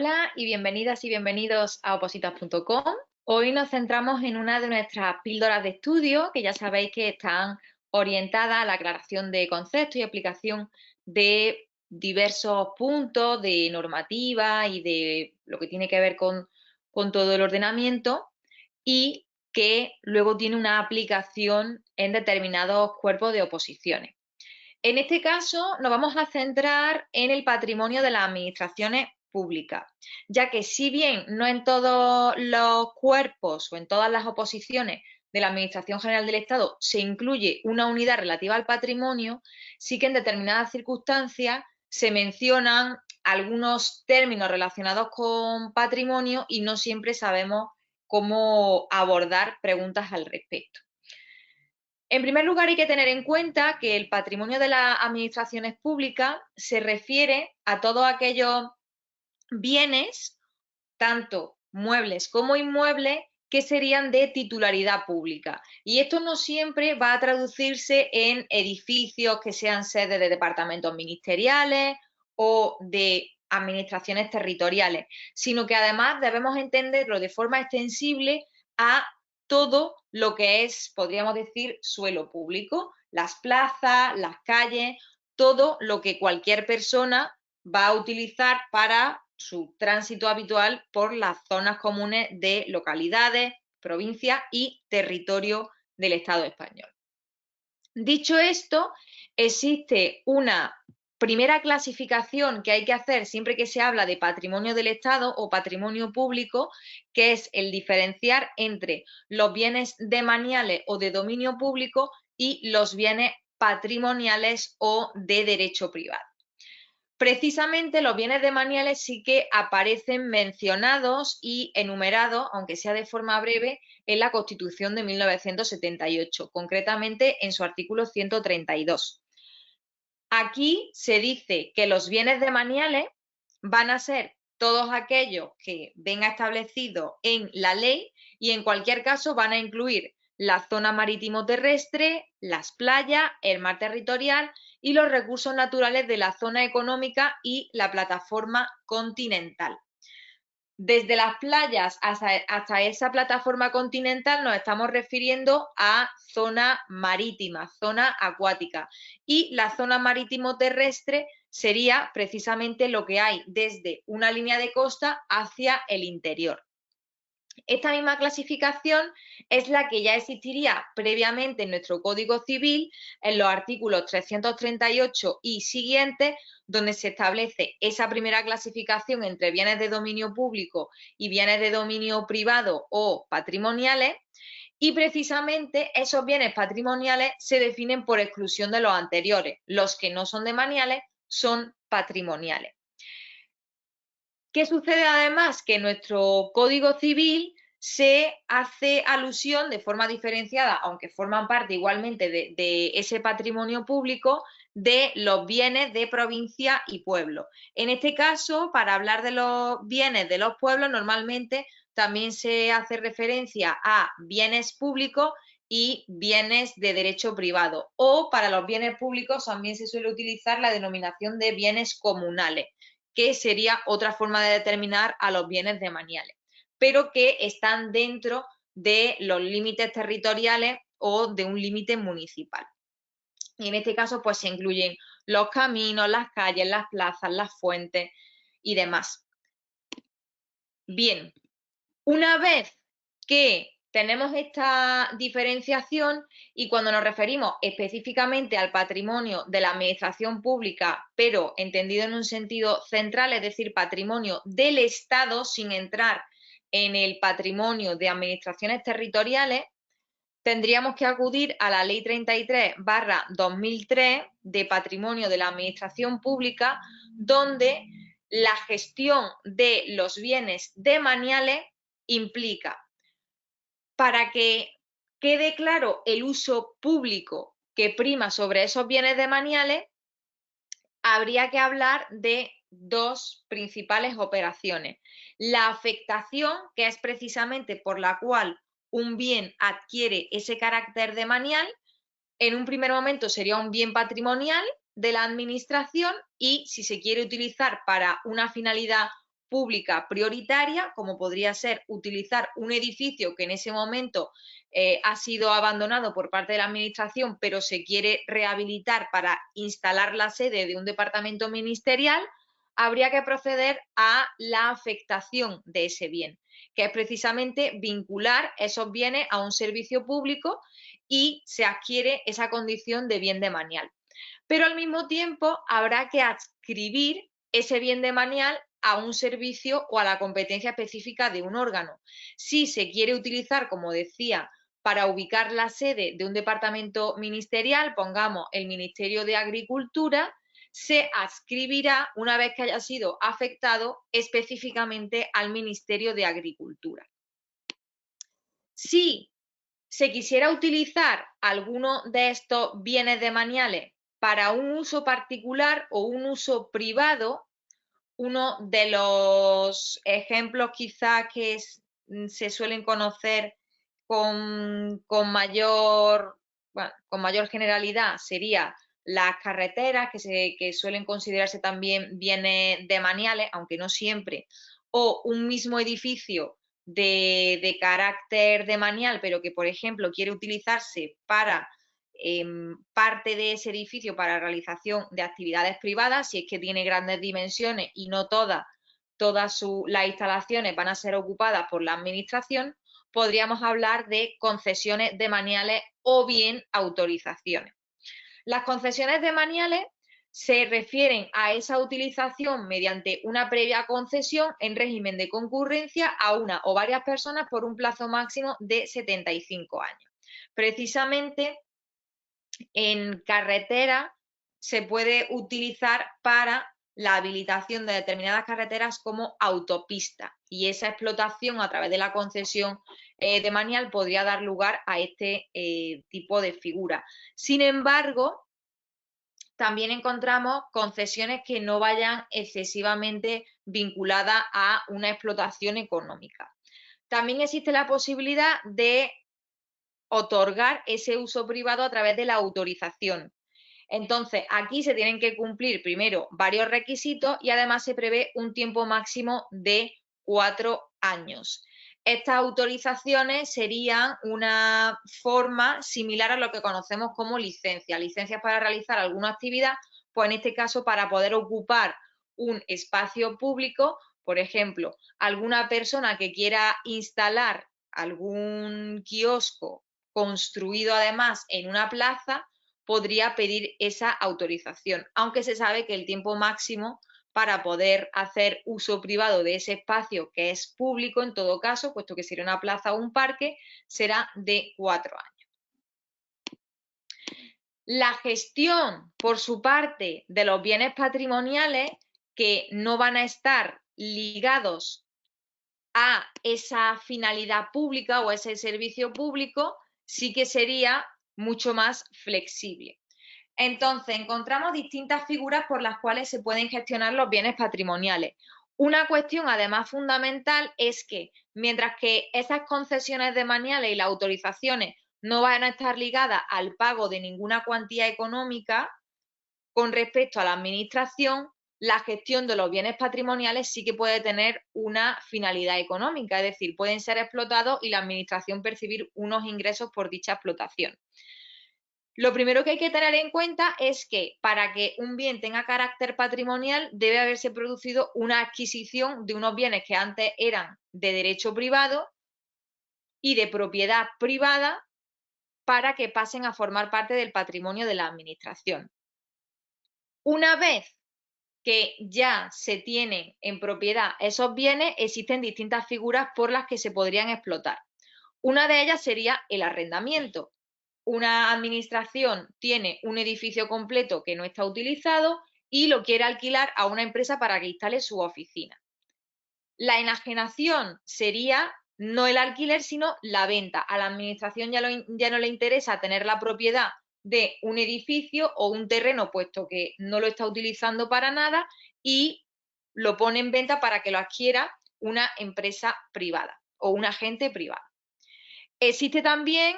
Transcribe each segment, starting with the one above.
Hola y bienvenidas y bienvenidos a opositas.com. Hoy nos centramos en una de nuestras píldoras de estudio, que ya sabéis que están orientadas a la aclaración de conceptos y aplicación de diversos puntos de normativa y de lo que tiene que ver con todo el ordenamiento y que luego tiene una aplicación en determinados cuerpos de oposiciones. En este caso, nos vamos a centrar en el patrimonio de las administraciones públicas, ya que si bien no en todos los cuerpos o en todas las oposiciones de la Administración General del Estado se incluye una unidad relativa al patrimonio, sí que en determinadas circunstancias se mencionan algunos términos relacionados con patrimonio y no siempre sabemos cómo abordar preguntas al respecto. En primer lugar, hay que tener en cuenta que el patrimonio de las administraciones públicas se refiere a todos aquellos bienes, tanto muebles como inmuebles, que serían de titularidad pública. Y esto no siempre va a traducirse en edificios que sean sede de departamentos ministeriales o de administraciones territoriales, sino que además debemos entenderlo de forma extensible a todo lo que es, podríamos decir, suelo público, las plazas, las calles, todo lo que cualquier persona va a utilizar para su tránsito habitual por las zonas comunes de localidades, provincias y territorio del Estado español. Dicho esto, existe una primera clasificación que hay que hacer siempre que se habla de patrimonio del Estado o patrimonio público, que es el diferenciar entre los bienes demaniales o de dominio público y los bienes patrimoniales o de derecho privado. Precisamente los bienes demaniales sí que aparecen mencionados y enumerados, aunque sea de forma breve, en la Constitución de 1978, concretamente en su artículo 132. Aquí se dice que los bienes demaniales van a ser todos aquellos que venga establecido en la ley y en cualquier caso van a incluir la zona marítimo-terrestre, las playas, el mar territorial y los recursos naturales de la zona económica y la plataforma continental. Desde las playas hasta esa plataforma continental nos estamos refiriendo a zona marítima, zona acuática. Y la zona marítimo-terrestre sería precisamente lo que hay desde una línea de costa hacia el interior. Esta misma clasificación es la que ya existiría previamente en nuestro Código Civil, en los artículos 338 y siguientes, donde se establece esa primera clasificación entre bienes de dominio público y bienes de dominio privado o patrimoniales, y precisamente esos bienes patrimoniales se definen por exclusión de los anteriores. Los que no son demaniales son patrimoniales. ¿Qué sucede además? Que en nuestro Código Civil se hace alusión de forma diferenciada, aunque forman parte igualmente de ese patrimonio público, de los bienes de provincia y pueblo. En este caso, para hablar de los bienes de los pueblos, normalmente también se hace referencia a bienes públicos y bienes de derecho privado. O para los bienes públicos también se suele utilizar la denominación de bienes comunales, que sería otra forma de determinar a los bienes demaniales, pero que están dentro de los límites territoriales o de un límite municipal. Y en este caso, pues se incluyen los caminos, las calles, las plazas, las fuentes y demás. Bien, una vez que tenemos esta diferenciación y cuando nos referimos específicamente al patrimonio de la administración pública, pero entendido en un sentido central, es decir, patrimonio del Estado, sin entrar en el patrimonio de administraciones territoriales, tendríamos que acudir a la Ley 33/2003 de Patrimonio de la Administración Pública, donde la gestión de los bienes demaniales implica, para que quede claro el uso público que prima sobre esos bienes demaniales, habría que hablar de dos principales operaciones. La afectación, que es precisamente por la cual un bien adquiere ese carácter demanial, en un primer momento sería un bien patrimonial de la administración y si se quiere utilizar para una finalidad pública prioritaria, como podría ser utilizar un edificio que en ese momento ha sido abandonado por parte de la administración, pero se quiere rehabilitar para instalar la sede de un departamento ministerial, habría que proceder a la afectación de ese bien, que es precisamente vincular esos bienes a un servicio público y se adquiere esa condición de bien demanial. Pero al mismo tiempo habrá que adscribir ese bien demanial a un servicio o a la competencia específica de un órgano. Si se quiere utilizar, como decía, para ubicar la sede de un departamento ministerial, pongamos el Ministerio de Agricultura, se adscribirá, una vez que haya sido afectado, específicamente al Ministerio de Agricultura. Si se quisiera utilizar alguno de estos bienes demaniales para un uso particular o un uso privado, uno de los ejemplos quizás que se suelen conocer con mayor generalidad sería las carreteras, que suelen considerarse también bienes demaniales, aunque no siempre, o un mismo edificio de carácter demanial, pero que, por ejemplo, quiere utilizarse para parte de ese edificio para realización de actividades privadas, si es que tiene grandes dimensiones y no todas las instalaciones van a ser ocupadas por la administración, podríamos hablar de concesiones demaniales o bien autorizaciones. Las concesiones demaniales se refieren a esa utilización mediante una previa concesión en régimen de concurrencia a una o varias personas por un plazo máximo de 75 años. Precisamente en carretera se puede utilizar para la habilitación de determinadas carreteras como autopista y esa explotación a través de la concesión demanial podría dar lugar a este tipo de figura. Sin embargo, también encontramos concesiones que no vayan excesivamente vinculadas a una explotación económica. También existe la posibilidad de otorgar ese uso privado a través de la autorización. Entonces, aquí se tienen que cumplir primero varios requisitos y además se prevé un tiempo máximo de 4 años. Estas autorizaciones serían una forma similar a lo que conocemos como licencia. Licencias para realizar alguna actividad, pues en este caso para poder ocupar un espacio público, por ejemplo, alguna persona que quiera instalar algún kiosco construido además en una plaza, podría pedir esa autorización, aunque se sabe que el tiempo máximo para poder hacer uso privado de ese espacio, que es público en todo caso, puesto que sería una plaza o un parque, será de 4 años. La gestión, por su parte, de los bienes patrimoniales que no van a estar ligados a esa finalidad pública o a ese servicio público, sí que sería mucho más flexible. Entonces, encontramos distintas figuras por las cuales se pueden gestionar los bienes patrimoniales. Una cuestión, además, fundamental es que, mientras que esas concesiones demaniales y las autorizaciones no van a estar ligadas al pago de ninguna cuantía económica, con respecto a la administración, la gestión de los bienes patrimoniales sí que puede tener una finalidad económica, es decir, pueden ser explotados y la administración percibir unos ingresos por dicha explotación. Lo primero que hay que tener en cuenta es que para que un bien tenga carácter patrimonial debe haberse producido una adquisición de unos bienes que antes eran de derecho privado y de propiedad privada para que pasen a formar parte del patrimonio de la administración. Una vez que ya se tienen en propiedad esos bienes, existen distintas figuras por las que se podrían explotar. Una de ellas sería el arrendamiento. Una administración tiene un edificio completo que no está utilizado y lo quiere alquilar a una empresa para que instale su oficina. La enajenación sería no el alquiler, sino la venta. A la administración ya no le interesa tener la propiedad de un edificio o un terreno, puesto que no lo está utilizando para nada, y lo pone en venta para que lo adquiera una empresa privada o un agente privado. Existe también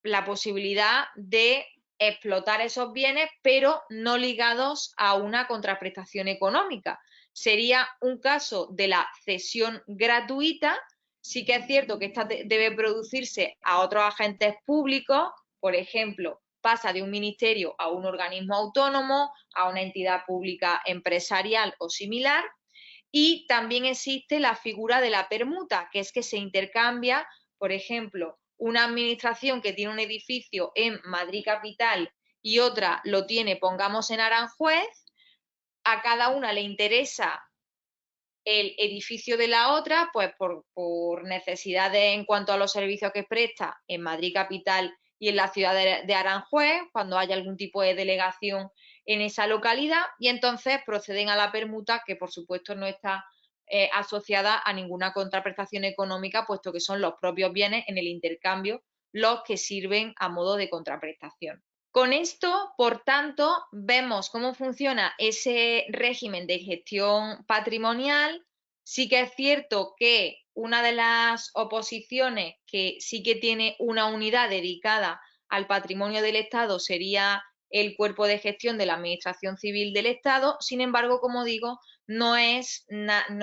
la posibilidad de explotar esos bienes, pero no ligados a una contraprestación económica, sería un caso de la cesión gratuita. Sí que es cierto que esta debe producirse a otros agentes públicos, por ejemplo, pasa de un ministerio a un organismo autónomo, a una entidad pública empresarial o similar. Y también existe la figura de la permuta, que es que se intercambia, por ejemplo, una administración que tiene un edificio en Madrid capital y otra lo tiene, pongamos, en Aranjuez. A cada una le interesa el edificio de la otra, pues por necesidades en cuanto a los servicios que presta en Madrid capital y en la ciudad de Aranjuez, cuando haya algún tipo de delegación en esa localidad, y entonces proceden a la permuta, que por supuesto no está asociada a ninguna contraprestación económica, puesto que son los propios bienes en el intercambio los que sirven a modo de contraprestación. Con esto, por tanto, vemos cómo funciona ese régimen de gestión patrimonial. Sí que es cierto que una de las oposiciones que sí que tiene una unidad dedicada al patrimonio del Estado sería el cuerpo de gestión de la Administración Civil del Estado. Sin embargo, como digo, no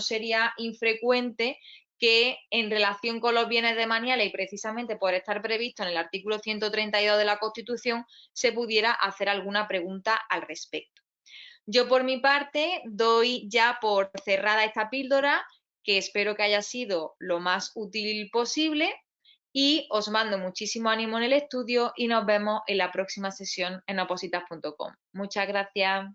sería infrecuente que en relación con los bienes demaniales, y precisamente por estar previsto en el artículo 132 de la Constitución, se pudiera hacer alguna pregunta al respecto. Yo por mi parte doy ya por cerrada esta píldora, que espero que haya sido lo más útil posible, y os mando muchísimo ánimo en el estudio y nos vemos en la próxima sesión en opositas.com. Muchas gracias.